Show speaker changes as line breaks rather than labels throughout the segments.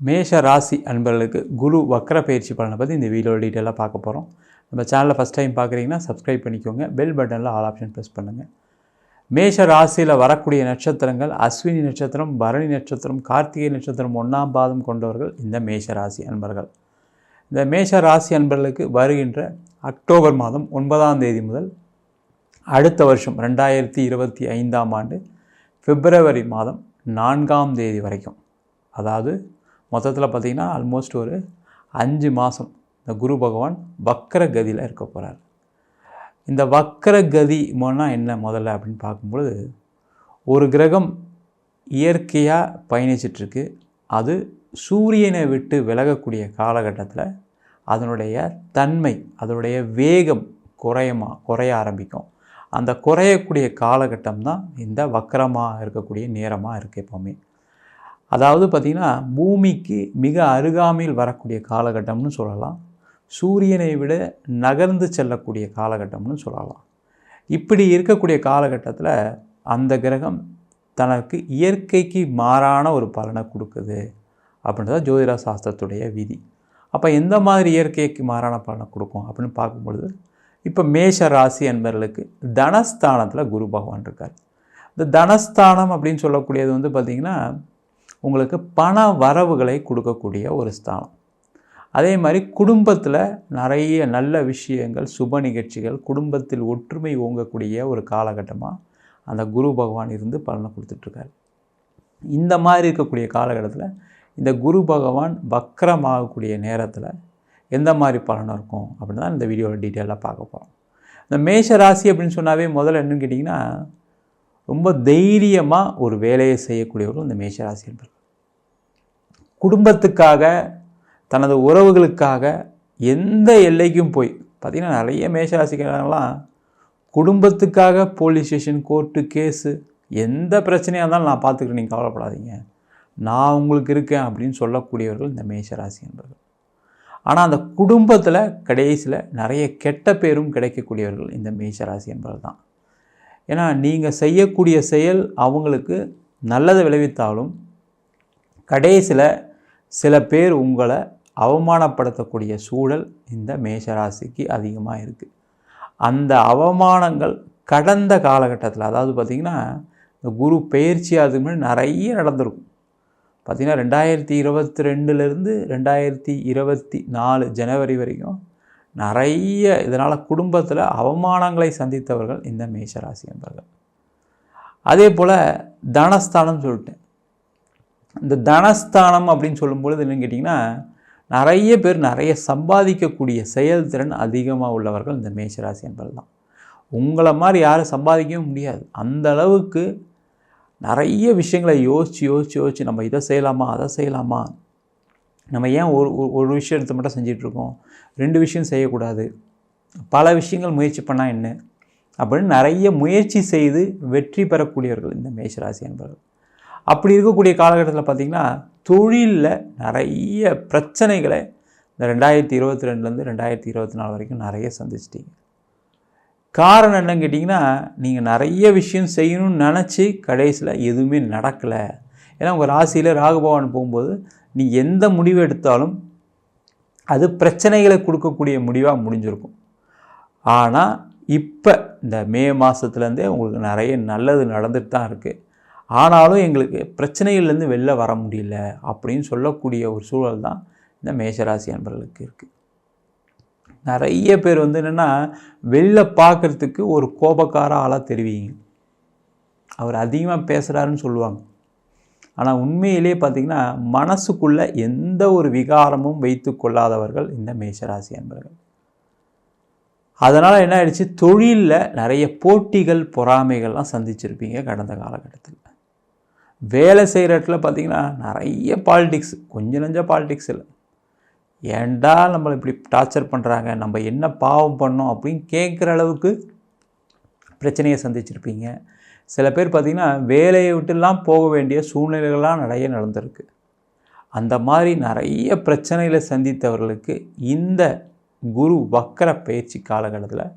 மேஷ ராசி அன்பர்களுக்கு குரு வக்ர பயிற்சி பலனை பற்றி இந்த வீடியோ டீட்டெயிலாக பார்க்க போகிறோம். நம்ம சேனலில் ஃபஸ்ட் டைம் பார்க்குறீங்கன்னா சப்ஸ்கிரைப் பண்ணிக்கோங்க. பெல் பட்டனில் ஆல் ஆப்ஷன் ப்ரெஸ் பண்ணுங்கள். மேஷ ராசியில் வரக்கூடிய நட்சத்திரங்கள் அஸ்வினி நட்சத்திரம், பரணி நட்சத்திரம், கார்த்திகை நட்சத்திரம் 1ஆம் பாதம் கொண்டவர்கள் இந்த மேஷ ராசி அன்பர்கள். இந்த மேஷ ராசி அன்பர்களுக்கு வருகின்ற அக்டோபர் மாதம் 9ஆம் தேதி முதல் அடுத்த வருஷம் 2025ஆம் ஆண்டு பிப்ரவரி மாதம் 4ஆம் தேதி வரைக்கும், அதாவது மொத்தத்தில் பார்த்திங்கன்னா ஆல்மோஸ்ட் ஒரு 5 மாதம் இந்த குரு பகவான் வக்கர கதியில் இருக்க போகிறார். இந்த வக்கர கதி என்ன முதல்ல அப்படின்னு பார்க்கும்பொழுது, ஒரு கிரகம் இயற்கையாக பயணிச்சிட்ருக்கு. அது சூரியனை விட்டு விலகக்கூடிய காலகட்டத்தில் அதனுடைய தன்மை, அதனுடைய வேகம் குறைய ஆரம்பிக்கும். அந்த குறையக்கூடிய காலகட்டம் தான் இந்த வக்கரமாக இருக்கக்கூடிய நேரமாக இருக்குது எப்போவுமே. அதாவது பார்த்திங்கன்னா பூமிக்கு மிக அருகாமையில் வரக்கூடிய காலகட்டம்னு சொல்லலாம். சூரியனை விட நகர்ந்து செல்லக்கூடிய காலகட்டம்னு சொல்லலாம். இப்படி இருக்கக்கூடிய காலகட்டத்தில் அந்த கிரகம் தனக்கு இயற்கைக்கு மாறான ஒரு பலனை கொடுக்குது அப்படின்றத ஜோதிட சாஸ்திரத்துடைய விதி. அப்போ எந்த மாதிரி இயற்கைக்கு மாறான பலனை கொடுக்கும் அப்படின்னு பார்க்கும்பொழுது, இப்போ மேஷ ராசி என்பவர்களுக்கு தனஸ்தானத்தில் குரு பகவான் இருக்கார். இந்த தனஸ்தானம் அப்படின்னு சொல்லக்கூடியது பார்த்திங்கன்னா உங்களுக்கு பண வரவுகளை கொடுக்கக்கூடிய ஒரு ஸ்தானம். அதே மாதிரி குடும்பத்தில் நிறைய நல்ல விஷயங்கள், சுப நிகழ்ச்சிகள், குடும்பத்தில் ஒற்றுமை ஓங்கக்கூடிய ஒரு காலகட்டமாக அந்த குரு பகவான் இருந்து பலனை கொடுத்துட்ருக்காரு. இந்த மாதிரி இருக்கக்கூடிய காலகட்டத்தில் இந்த குரு பகவான் வக்கரமாகக்கூடிய நேரத்தில் எந்த மாதிரி பலன் இருக்கும் அப்படின்னு தான் இந்த வீடியோவில் டீட்டெயிலாக பார்க்க போகிறோம். இந்த மேஷ ராசி அப்படின்னு சொன்னாவே முதல்ல என்னன்னு கேட்டிங்கன்னா, ரொம்ப தைரியமாக ஒரு வேலையை செய்யக்கூடியவர்கள் இந்த மேஷ ராசி என்பர்கள். குடும்பத்துக்காக, தனது உறவுகளுக்காக எந்த எல்லைக்கும் போய் பார்த்திங்கன்னா நிறைய மேஷராசிக்காரங்களாம் குடும்பத்துக்காக போலீஸ் ஸ்டேஷன், கோர்ட்டு, கேஸு, எந்த பிரச்சனையாக இருந்தாலும் நான் பார்த்துக்கிறேன், நீங்கள் கவலைப்படாதீங்க, நான் உங்களுக்கு இருக்கேன் அப்படின்னு சொல்லக்கூடியவர்கள் இந்த மேஷராசி என்பர்கள். ஆனால் அந்த குடும்பத்தில் கடைசியில் நிறைய கெட்ட பேரும் கிடைக்கக்கூடியவர்கள் இந்த மேஷராசி என்பர்கள் தான். ஏன்னா நீங்கள் செய்யக்கூடிய செயல் அவங்களுக்கு நல்லதை விளைவித்தாலும் கடைசியில் சில பேர் உங்களை அவமானப்படுத்தக்கூடிய சூழல் இந்த மேஷராசிக்கு அதிகமாக இருக்குது. அந்த அவமானங்கள் கடந்த காலகட்டத்தில், அதாவது பார்த்திங்கன்னா இந்த குரு பெயர்ச்சி அதுக்கு முன்னாடி நிறைய நடந்திருக்கும். பார்த்திங்கன்னா 2022 2024 ஜனவரி வரைக்கும் நிறைய இதனால் குடும்பத்தில் அவமானங்களை சந்தித்தவர்கள் இந்த மேஷராசி என்பவர்கள். அதே போல் தனஸ்தானம் சொல்லிட்டேன். இந்த தனஸ்தானம் அப்படின்னு சொல்லும்பொழுது என்னன்னு கேட்டிங்கன்னா, நிறைய பேர் நிறைய சம்பாதிக்கக்கூடிய செயல்திறன் அதிகமாக உள்ளவர்கள் இந்த மேஷராசி என்பது தான். உங்களை மாதிரி யாரும் சம்பாதிக்கவும் முடியாது. அந்த அளவுக்கு நிறைய விஷயங்களை யோசித்து நம்ம இதை செய்யலாமா, அதை செய்யலாமா, நம்ம ஏன் ஒரு விஷயத்தை மட்டும் செஞ்சிட்ருக்கோம், 2 விஷயம் செய்யக்கூடாது, பல விஷயங்கள் முயற்சி பண்ணால் என்ன அப்படின்னு நிறைய முயற்சி செய்து வெற்றி பெறக்கூடியவர்கள் இந்த மேஷராசி என்பவர்கள். அப்படி இருக்கக்கூடிய காலகட்டத்தில் பார்த்திங்கன்னா தொழிலில் நிறைய பிரச்சனைகளை இந்த 2022 2024 வரைக்கும் நிறைய சந்திச்சிட்டிங்க. காரணம் என்னன்னு கேட்டிங்கன்னா, நீங்கள் நிறைய விஷயம் செய்யணும்னு நினச்சி கடைசியில் எதுவுமே நடக்கலை. ஏன்னா உங்கள் ராசியில் ராகுபகவான் போகும்போது நீ எந்த முடிவு எடுத்தாலும் அது பிரச்சனைகளை கொடுக்கக்கூடிய முடிவாக முடிஞ்சிருக்கும். ஆனால் இப்போ இந்த மே மாதத்துலேருந்தே உங்களுக்கு நிறைய நல்லது நடந்துட்டு தான் இருக்குது. ஆனாலும் எங்களுக்கு பிரச்சனைகள்லேருந்து வெளில வர முடியல அப்படின்னு சொல்லக்கூடிய ஒரு சூழல் தான் இந்த மேஷராசி அன்பர்களுக்கு இருக்குது. நிறைய பேர் என்னென்னா வெளில பார்க்குறதுக்கு ஒரு கோபக்கார ஆளாக தெரிவிங்க, அவர் அதிகமாக பேசுகிறாருன்னு சொல்லுவாங்க. ஆனால் உண்மையிலே பார்த்திங்கன்னா மனசுக்குள்ளே எந்த ஒரு விகாரமும் வைத்து கொள்ளாதவர்கள் இந்த மேஷராசி அன்பர்கள். அதனால் என்ன ஆயிடுச்சு, தொழிலில் நிறைய போட்டிகள், பொறாமைகள்லாம் சந்திச்சிருப்பீங்க கடந்த காலகட்டத்தில். வேலை செய்கிற இடத்துல பார்த்திங்கன்னா நிறைய பாலிடிக்ஸ், கொஞ்சம் நஞ்ச பாலிடிக்ஸ் இல்லை, ஏன்டா நம்மளை இப்படி டார்ச்சர் பண்ணுறாங்க, நம்ம என்ன பாவம் பண்ணோம் அப்படின்னு கேட்குற அளவுக்கு பிரச்சனையை சந்திச்சிருப்பீங்க. சில பேர் பார்த்திங்கன்னா வேலையை விட்டுலாம் போக வேண்டிய சூழ்நிலைகள்லாம் நிறைய நடந்திருக்கு. அந்த மாதிரி நிறைய பிரச்சனைகளை சந்தித்தவர்களுக்கு இந்த குரு வக்கர பயிற்சி காலகட்டத்தில்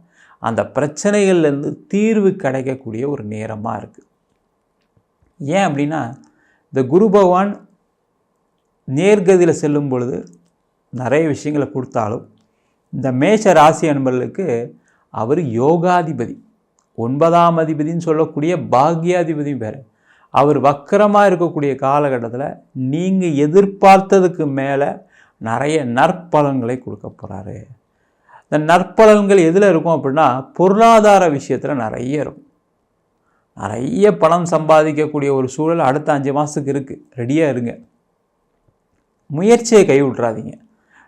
அந்த பிரச்சனைகள்லேருந்து தீர்வு கிடைக்கக்கூடிய ஒரு நேரமாக இருக்குது. ஏன் அப்படின்னா, இந்த குரு பகவான் நேர்கதியில் செல்லும் பொழுது நிறைய விஷயங்களை கொடுத்தாலும் இந்த மேஷ ராசி அன்பர்களுக்கு அவர் யோகாதிபதி, 9ஆம் அதிபதினு சொல்லக்கூடிய பாக்யாதிபதியும் வேறு. அவர் வக்கரமாக இருக்கக்கூடிய காலகட்டத்தில் நீங்கள் எதிர்பார்த்ததுக்கு மேலே நிறைய நற்பலன்களை கொடுக்க போகிறாரு. இந்த நற்பலன்கள் எதில் இருக்கும் அப்படின்னா பொருளாதார விஷயத்தில் நிறைய இருக்கும். நிறைய பணம் சம்பாதிக்கக்கூடிய ஒரு சூழல் அடுத்த 5 மாதத்துக்கு இருக்குது. ரெடியாக இருங்க. முயற்சியை கை விட்றாதீங்க.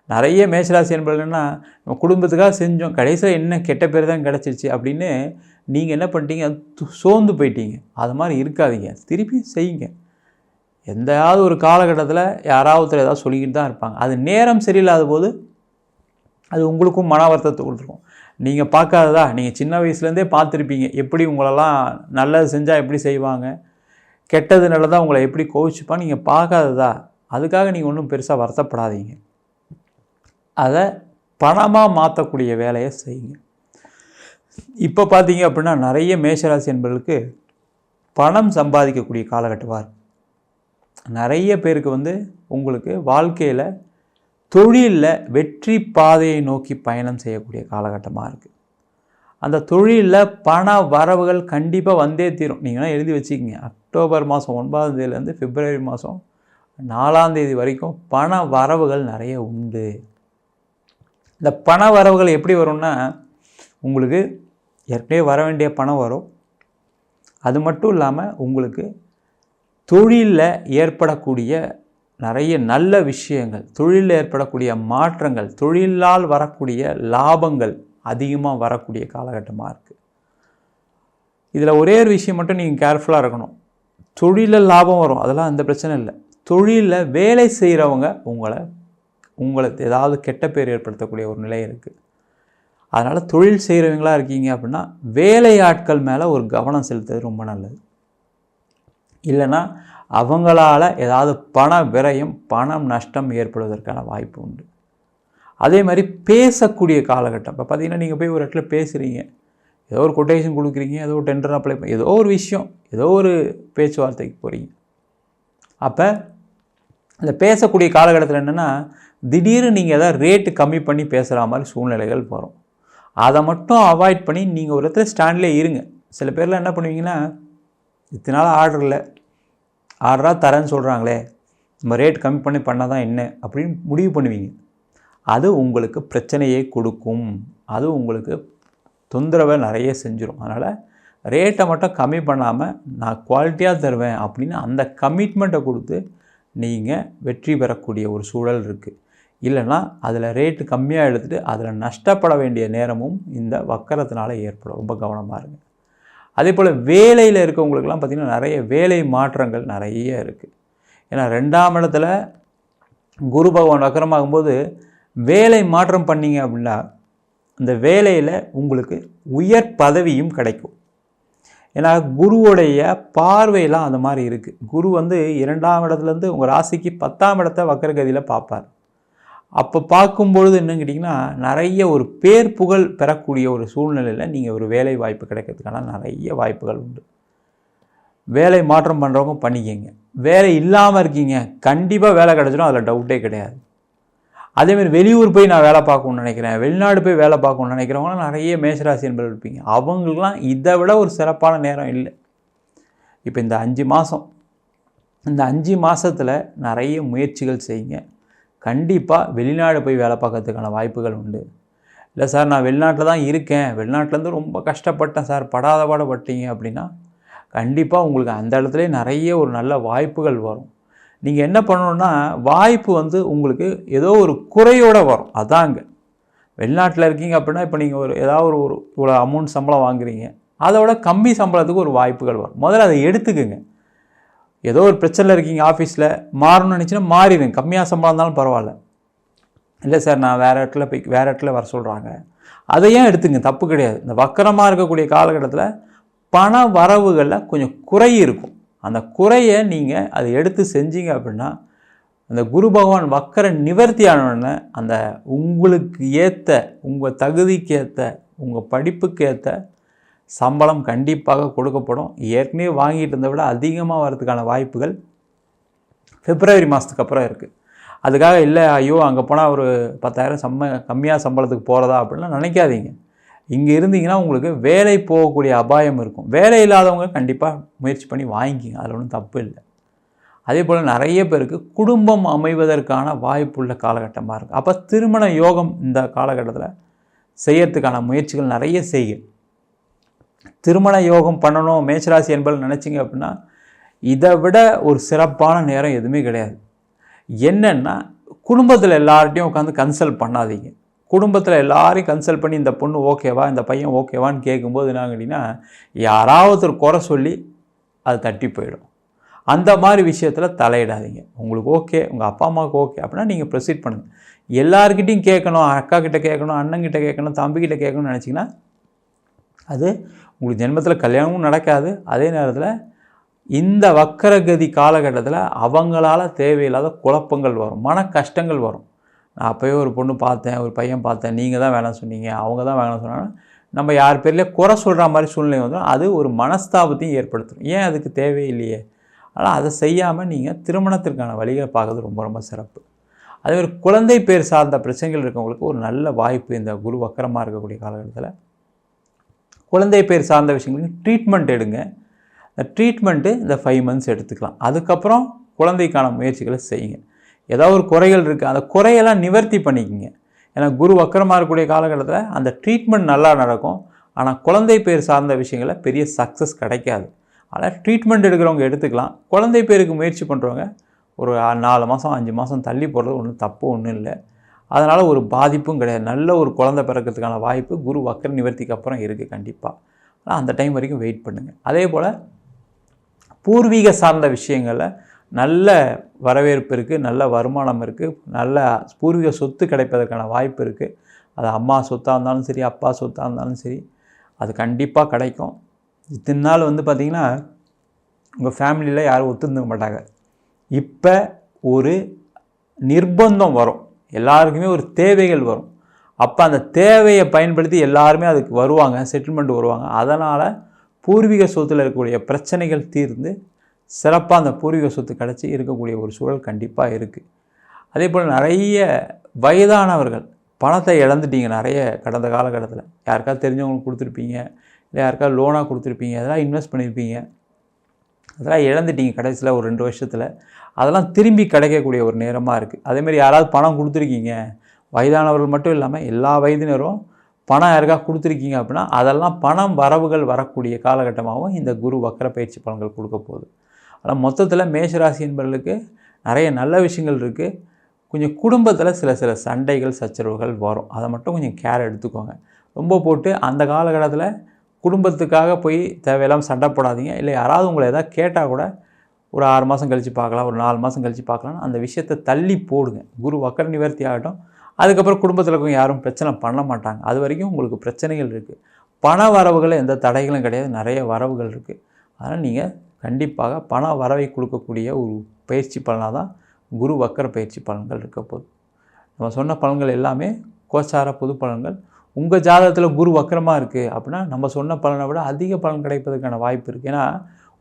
நிறைய மேஷராசி என்பதுன்னா நம்ம குடும்பத்துக்காக செஞ்சோம், கடைசியில் என்ன கெட்ட பேர் தான் கிடச்சிருச்சு அப்படின்னு நீங்கள் என்ன பண்ணிட்டீங்க, சோர்ந்து போயிட்டீங்க. அது மாதிரி இருக்காதீங்க, திருப்பி செய்யுங்க. எந்தாவது ஒரு காலகட்டத்தில் யாராவது ஏதாவது சொல்லிக்கிட்டு தான் இருப்பாங்க. அது நேரம் சரியில்லாத போது அது உங்களுக்கும் மன வருத்தத்தை கொடுத்துருக்கும். நீங்கள் பார்க்காததா, நீங்கள் சின்ன வயசுலேருந்தே பார்த்துருப்பீங்க எப்படி உங்களெல்லாம் நல்லது செஞ்சால் எப்படி செய்வாங்க, கெட்டது நல்லதாக உங்களை எப்படி கோவிச்சுப்பான்னு நீங்கள் பார்க்காததா. அதுக்காக நீங்கள் ஒன்றும் பெருசாக வருத்தப்படாதீங்க. அதை பணமாக மாற்றக்கூடிய வேலையை செய்யுங்க. இப்போ பார்த்தீங்க அப்படின்னா நிறைய மேஷராசி என்பவர்களுக்கு பணம் சம்பாதிக்கக்கூடிய காலகட்டமாக இருக்குது. நிறைய பேருக்கு உங்களுக்கு வாழ்க்கையில் தொழிலில் வெற்றி பாதையை நோக்கி பயணம் செய்யக்கூடிய காலகட்டமாக இருக்குது. அந்த தொழிலில் பண வரவுகள் கண்டிப்பாக வந்தே தீரும். நீங்களாம் எழுதி வச்சுக்கிங்க. அக்டோபர் மாதம் 9ஆம் தேதியிலேருந்து பிப்ரவரி மாதம் 4ஆம் தேதி வரைக்கும் பண வரவுகள் நிறைய உண்டு. இந்த பண வரவுகள் எப்படி வரும்னா உங்களுக்கு ஏற்கனவே வர வேண்டிய பணம் வரும். அது மட்டும் இல்லாமல் உங்களுக்கு தொழிலில் ஏற்படக்கூடிய நிறைய நல்ல விஷயங்கள், தொழிலில் ஏற்படக்கூடிய மாற்றங்கள், தொழிலால் வரக்கூடிய லாபங்கள் அதிகமாக வரக்கூடிய காலகட்டமாக இருக்குது. இதில் ஒரே ஒரு விஷயம் மட்டும் நீங்கள் கேர்ஃபுல்லாக இருக்கணும். தொழிலில் லாபம் வரும், அதெல்லாம் அந்த பிரச்சனை இல்லை. தொழிலில் வேலை செய்கிறவங்க உங்களுக்கு ஏதாவது கெட்ட பேர் ஏற்படுத்தக்கூடிய ஒரு நிலை இருக்குது. அதனால் தொழில் செய்கிறவங்களாக இருக்கீங்க அப்படின்னா வேலையாட்கள் மேலே ஒரு கவனம் செலுத்துறது ரொம்ப நல்லது. இல்லைன்னா அவங்களால ஏதாவது பண விரயம், பணம் நஷ்டம் ஏற்படுவதற்கான வாய்ப்பு உண்டு. அதே மாதிரி பேசக்கூடிய காலகட்டம். இப்போ பார்த்தீங்கன்னா நீங்கள் போய் ஒரு இடத்துல பேசுகிறீங்க, ஏதோ ஒரு கொட்டேஷன் கொடுக்குறீங்க, ஏதோ ஒரு டெண்டர் அப்ளை பண்ணி ஏதோ ஒரு விஷயம், ஏதோ ஒரு பேச்சுவார்த்தைக்கு போகிறீங்க. அப்போ அந்த பேசக்கூடிய காலகட்டத்தில் என்னென்னா திடீர்னு நீங்கள் எதாவது ரேட்டு கம்மி பண்ணி பேசுகிற மாதிரி சூழ்நிலைகள் வரும். அதை மட்டும் அவாய்ட் பண்ணி நீங்கள் ஒரு இடத்துல ஸ்டாண்ட்லேயே இருங்க. சில பேர்லாம் என்ன பண்ணுவீங்கன்னா, இத்தனை நாள் ஆர்டர் இல்லை, ஆர்டராக தரேன்னு சொல்கிறாங்களே, நம்ம ரேட் கம்மி பண்ணி பண்ணால் தான் என்ன அப்படின்னு முடிவு பண்ணுவீங்க. அது உங்களுக்கு பிரச்சனையை கொடுக்கும். அது உங்களுக்கு தொந்தரவை நிறைய செஞ்சிடும். அதனால் ரேட்டை மட்டும் கம்மி பண்ணாமல் நான் குவாலிட்டியாக தருவேன் அப்படின்னு அந்த கமிட்மெண்ட்டை கொடுத்து நீங்கள் வெற்றி பெறக்கூடிய ஒரு சூழல் இருக்குது. இல்லைன்னா அதில் ரேட்டு கம்மியாக எடுத்துகிட்டு அதில் நஷ்டப்பட வேண்டிய நேரமும் இந்த வக்கரத்தினால ஏற்படும். ரொம்ப கவனமாக இருங்க. அதே போல் வேலையில் இருக்கவங்களுக்கெல்லாம் பார்த்திங்கன்னா நிறைய வேலை மாற்றங்கள் நிறைய இருக்குது. ஏன்னா 2ஆம் இடத்துல குரு பகவான் வக்கரமாகும்போது வேலை மாற்றம் பண்ணிங்க அப்படின்னா அந்த வேலையில் உங்களுக்கு உயர் பதவியும் கிடைக்கும். ஏன்னா குருவோடைய பார்வையெல்லாம் அந்த மாதிரி இருக்குது. குரு 2ஆம் இடத்துலேருந்து உங்கள் ராசிக்கு 10ஆம் இடத்த வக்கரகதியில் பார்ப்பார். அப்போ பார்க்கும்பொழுது என்னன்னு கேட்டிங்கன்னா நிறைய ஒரு பேர் புகழ் பெறக்கூடிய ஒரு சூழ்நிலையில் நீங்கள் ஒரு வேலை வாய்ப்பு கிடைக்கிறதுக்கான நிறைய வாய்ப்புகள் உண்டு. வேலை மாற்றம் பண்ணுறவங்க பண்ணிக்கங்க. வேலை இல்லாமல் இருக்கீங்க, கண்டிப்பாக வேலை கிடச்சிடும், அதில் டவுட்டே கிடையாது. அதேமாதிரி வெளியூர் போய் நான் வேலை பார்க்கணுன்னு நினைக்கிறேன், வெளிநாடு போய் வேலை பார்க்கணுன்னு நினைக்கிறவங்களாம் நிறைய மேஷராசி என்பது இருப்பீங்க. அவங்களுக்குலாம் இதை விட ஒரு சிறப்பான நேரம் இல்லை. இப்போ இந்த 5 மாதம், இந்த 5 மாதத்தில் நிறைய முயற்சிகள் செய்யுங்க. கண்டிப்பாக வெளிநாடு போய் வேலை பார்க்கறதுக்கான வாய்ப்புகள் உண்டு. இல்லை சார் நான் வெளிநாட்டில் தான் இருக்கேன், வெளிநாட்டிலேருந்து ரொம்ப கஷ்டப்பட்டேன் சார், படாத பாடுபட்டீங்க அப்படின்னா கண்டிப்பாக உங்களுக்கு அந்த இடத்துல நிறைய ஒரு நல்ல வாய்ப்புகள் வரும். நீங்கள் என்ன பண்ணணுன்னா வாய்ப்பு உங்களுக்கு ஏதோ ஒரு குறையோடு வரும். அதாங்க வெளிநாட்டில் இருக்கீங்க அப்படின்னா இப்போ நீங்கள் ஏதாவது ஒரு இவ்வளோ அமௌண்ட் சம்பளம் வாங்குறீங்க, அதோட கம்மி சம்பளத்துக்கு ஒரு வாய்ப்புகள் வரும். முதல்ல அதை எடுத்துக்குங்க. ஏதோ ஒரு பிரச்சனையில் இருக்கீங்க, ஆஃபீஸில் மாறணும்னு நினச்சின்னா மாறிடுங்க, கம்மியாக சம்பளம் இருந்தாலும் பரவாயில்ல. இல்லை சார் நான் வேறு இடத்துல வர சொல்கிறாங்க, அதையும் எடுத்துங்க, தப்பு கிடையாது. இந்த வக்கரமாக இருக்கக்கூடிய காலகட்டத்தில் பண வரவுகளில் கொஞ்சம் குறை இருக்கும். அந்த குறையை நீங்கள் அதை எடுத்து செஞ்சீங்க அப்படின்னா அந்த குரு பகவான் வக்கர நிவர்த்தி ஆனோடனே அந்த உங்களுக்கு ஏற்ற, உங்கள் தகுதிக்கு ஏற்ற, உங்கள் படிப்புக்கு ஏற்ற சம்பளம் கண்டிப்பாக கொடுக்கப்படும். ஏற்கனவே வாங்கிட்டு இருந்த விட அதிகமாக வரதுக்கான வாய்ப்புகள் பிப்ரவரி மாதத்துக்கு அப்புறம் இருக்குது. அதுக்காக இல்லை ஐயோ அங்கே போனால் ஒரு 10,000 கம்மியாக சம்பளத்துக்கு போகிறதா அப்படின்லாம் நினைக்காதீங்க. இங்கே இருந்தீங்கன்னா உங்களுக்கு வேலை போகக்கூடிய அபாயம் இருக்கும். வேலை இல்லாதவங்க கண்டிப்பாக முயற்சி பண்ணி வாங்கிக்கிங்க, அதில் ஒன்றும் தப்பு இல்லை. அதே போல் நிறைய பேருக்கு குடும்பம் அமைவதற்கான வாய்ப்புள்ள காலகட்டமாக இருக்குது. அப்போ திருமண யோகம் இந்த காலகட்டத்தில் செய்யறதுக்கான முயற்சிகள் நிறைய செய்யுங்க. திருமண யோகம் பண்ணணும் மேஷராசி என்பது நினச்சிங்க அப்படின்னா இதை விட ஒரு சிறப்பான நேரம் எதுவுமே கிடையாது. என்னென்னா குடும்பத்தில் எல்லார்ட்டையும் உட்காந்து கன்சல்ட் பண்ணாதீங்க. குடும்பத்தில் எல்லாரையும் கன்சல்ட் பண்ணி இந்த பொண்ணு ஓகேவா இந்த பையன் ஓகேவான்னு கேட்கும்போது என்ன கேட்டிங்கன்னா யாராவது ஒரு குறை சொல்லி அது தட்டி போயிடும். அந்த மாதிரி விஷயத்தில் தலையிடாதீங்க. உங்களுக்கு ஓகே, உங்கள் அப்பா அம்மாவுக்கு ஓகே அப்படின்னா நீங்கள் ப்ரொசீட் பண்ணுங்கள். எல்லார்கிட்டையும் கேட்கணும், அக்கா கிட்டே கேட்கணும், அண்ணங்கிட்ட கேட்கணும், தம்பிக்கிட்ட கேட்கணும்னு நினச்சிங்கன்னா அது உங்களுக்கு ஜென்மத்தில் கல்யாணமும் நடக்காது. அதே நேரத்தில் இந்த வக்கரகதி காலகட்டத்தில் அவங்களால தேவையில்லாத குழப்பங்கள் வரும், மன கஷ்டங்கள் வரும். நான் அப்போயே ஒரு பொண்ணு பார்த்தேன், ஒரு பையன் பார்த்தேன், நீங்கள் தான் வேணாம் சொன்னீங்க, அவங்க தான் வேணாம் சொன்னாங்கன்னா நம்ம யார் பேர்லேயே குறை சொல்கிற மாதிரி சூழ்நிலை வந்துடும். அது ஒரு மனஸ்தாபத்தையும் ஏற்படுத்தும். ஏன் அதுக்கு தேவையில்லையே. ஆனால் அதை செய்யாமல் நீங்கள் திருமணத்திற்கான வழிகளை பார்க்குறது ரொம்ப ரொம்ப சிறப்பு. அதே ஒரு குழந்தை பேர் சார்ந்த பிரச்சனைகள் இருக்கவங்களுக்கு ஒரு நல்ல வாய்ப்பு இந்த குரு வக்கரமாக இருக்கக்கூடிய காலகட்டத்தில். குழந்தை பேர் சார்ந்த விஷயங்களுக்கு ட்ரீட்மெண்ட் எடுங்க. இந்த ட்ரீட்மெண்ட்டு இந்த 5 months எடுத்துக்கலாம். அதுக்கப்புறம் குழந்தைக்கான முயற்சிகளை செய்யுங்க. ஏதாவது ஒரு குறைகள் இருக்குது, அந்த குறையெல்லாம் நிவர்த்தி பண்ணிக்கோங்க. ஏன்னா குரு வக்கரமாக இருக்கக்கூடிய காலகட்டத்தில் அந்த ட்ரீட்மெண்ட் நல்லா நடக்கும். ஆனால் குழந்தை பேர் சார்ந்த விஷயங்களில் பெரிய சக்ஸஸ் கிடைக்காது. ஆனால் ட்ரீட்மெண்ட் எடுக்கிறவங்க எடுத்துக்கலாம். குழந்தை பேருக்கு முயற்சி பண்ணுறவங்க ஒரு 4 மாதம் 5 மாதம் தள்ளி போடுறது ஒன்றும் தப்பு ஒன்றும் இல்லை. அதனால் ஒரு பாதிப்பும் கிடையாது. நல்ல ஒரு குழந்தை பிறக்கிறதுக்கான வாய்ப்பு குரு வக்கர நிவர்த்திக்கு அப்புறம் இருக்குது கண்டிப்பாக. ஆனால் அந்த டைம் வரைக்கும் வெயிட் பண்ணுங்கள். அதே போல் பூர்வீக சார்ந்த விஷயங்களில் நல்ல வரவேற்பு இருக்குது, நல்ல வருமானம் இருக்குது, நல்ல பூர்வீக சொத்து கிடைப்பதற்கான வாய்ப்பு இருக்குது. அது அம்மா சொத்தாக இருந்தாலும் சரி, அப்பா சொத்தாக இருந்தாலும் சரி, அது கண்டிப்பாக கிடைக்கும். இத்தனை நாள் பார்த்திங்கன்னா உங்கள் ஃபேமிலியில் யாரும் ஒத்துருந்துக்க மாட்டாங்க. இப்போ ஒரு நிர்பந்தம் வரும், எல்லாருக்குமே ஒரு தேவைகள் வரும். அப்போ அந்த தேவையை பயன்படுத்தி எல்லாருமே அதுக்கு வருவாங்க, செட்டில்மெண்ட் வருவாங்க. அதனால் பூர்வீக சொத்தில் இருக்கக்கூடிய பிரச்சனைகள் தீர்ந்து சிறப்பாக அந்த பூர்வீக சொத்து கிடச்சி இருக்கக்கூடிய ஒரு சூழல் கண்டிப்பாக இருக்குது. அதே போல் நிறைய வயதானவர்கள் பணத்தை இழந்துட்டீங்க நிறைய கடந்த காலகட்டத்தில். யாருக்காவது தெரிஞ்சவங்களுக்கு கொடுத்துருப்பீங்க, இல்லை யாருக்காவது லோனாக கொடுத்துருப்பீங்க, அதெல்லாம் இன்வெஸ்ட் பண்ணியிருப்பீங்க, அதெல்லாம் இழந்துட்டீங்க கடைசியில் ஒரு 2 வருஷத்தில். அதெல்லாம் திரும்பி கிடைக்கக்கூடிய ஒரு நேரமாக இருக்குது. அதேமாதிரி யாராவது பணம் கொடுத்துருக்கீங்க, வயதானவர்கள் மட்டும் இல்லாமல் எல்லா வயதினரும் பணம் யாருக்காக கொடுத்துருக்கீங்க அப்படின்னா அதெல்லாம் பணம் வரவுகள் வரக்கூடிய காலகட்டமாகவும் இந்த குரு வக்கர பயிற்சி பலன்கள் கொடுக்க போகுது. ஆனால் மொத்தத்தில் மேஷராசி என்பவர்களுக்கு நிறைய நல்ல விஷயங்கள் இருக்குது. கொஞ்சம் குடும்பத்தில் சில சண்டைகள் சச்சரவுகள் வரும், அதை மட்டும் கொஞ்சம் கேர் எடுத்துக்கோங்க. ரொம்ப போட்டு அந்த காலகட்டத்தில் குடும்பத்துக்காக போய் தேவையில்லாமல் சண்டை போடாதீங்க. இல்லை யாராவது உங்களை எதாவது கேட்டால் கூட ஒரு 6 மாதம் கழித்து பார்க்கலாம், ஒரு 4 மாதம் கழித்து பார்க்கலாம், அந்த விஷயத்தை தள்ளி போடுங்க. குரு வக்கர நிவர்த்தி ஆகட்டும். அதுக்கப்புறம் குடும்பத்தில் இருக்கவங்க யாரும் பிரச்சனை பண்ண மாட்டாங்க. அது வரைக்கும் உங்களுக்கு பிரச்சனைகள் இருக்குது. பண வரவுகள் எந்த தடைகளும் கிடையாது, நிறைய வரவுகள் இருக்குது. அதனால் நீங்கள் கண்டிப்பாக பண வரவை கொடுக்கக்கூடிய ஒரு பயிற்சி பலனாக தான் குரு வக்கர பயிற்சி பலன்கள் இருக்க போகுது. நம்ம சொன்ன பலன்கள் எல்லாமே கோச்சார பொது பலன்கள். உங்கள் ஜாதகத்தில் குரு வக்கரமாக இருக்குது அப்படின்னா நம்ம சொன்ன பலனை விட அதிக பலன் கிடைப்பதற்கான வாய்ப்பு இருக்குது. ஏன்னா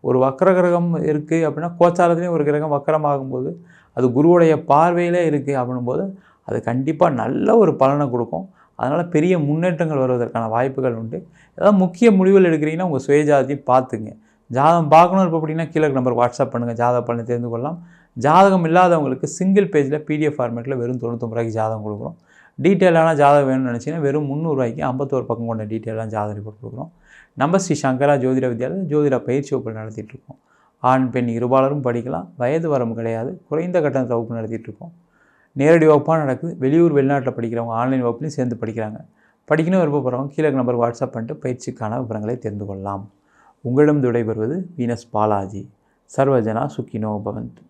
ஒரு வக்கர கிரகம் இருக்குது அப்படின்னா கோச்சாரத்துலேயும் ஒரு கிரகம் வக்கரமாகும்போது அது குருவுடைய பார்வையிலே இருக்குது அப்படின்போது அது கண்டிப்பாக நல்ல ஒரு பலனை கொடுக்கும். அதனால் பெரிய முன்னேற்றங்கள் வருவதற்கான வாய்ப்புகள் உண்டு. ஏதாவது முக்கிய முடிவுகள் எடுக்கிறீங்கன்னா உங்கள் சுயஜாதத்தையும் பார்த்துங்க. ஜாதகம் பார்க்கணும் இருப்போம் அப்படின்னா கீழே நம்பருக்கு வாட்ஸ்அப் பண்ணுங்கள், ஜாதக பலனை தெரிந்து கொள்ளலாம். ஜாதகம் இல்லாதவங்களுக்கு சிங்கிள் பேஜில் PDF ஃபார்மேட்டில் வெறும் 99 ரூபாய்க்கு ஜாதகம் கொடுக்குறோம். டீட்டெயிலான ஜாதகம் வேணும்னு நினச்சிங்கன்னா வெறும் 300 ரூபாய்க்கு 51 பக்கம் கொண்ட டீட்டெயிலான ஜாதகம் ரிப்போர்ட் கொடுக்குறோம். நம்ம ஸ்ரீ சங்கரா ஜோதிட வித்யாலயம் ஜோதிட பயிற்சி வகுப்பு நடத்திட்டுருக்கோம். ஆண் பெண் இருபாலரும் படிக்கலாம், வயது வரம்பு கிடையாது, குறைந்த கட்டணத்தில் வகுப்பு நடத்திட்டுருக்கோம். நேரடி வகுப்பாக நடக்குது. வெளியூர் வெளிநாட்டில் படிக்கிறவங்க ஆன்லைன் வகுப்புலையும் சேர்ந்து படிக்கிறாங்க. படிக்கணும் விருப்பப்படுறவங்க கீழே நம்பர் வாட்ஸ்அப் பண்ணிட்டு பயிற்சிக்கான விவரங்களை தெரிந்து கொள்ளலாம். உங்களிடம் விடைபெறுவது வீனஸ் பாலாஜி. சர்வஜனா சுக்கினோ பவந்து.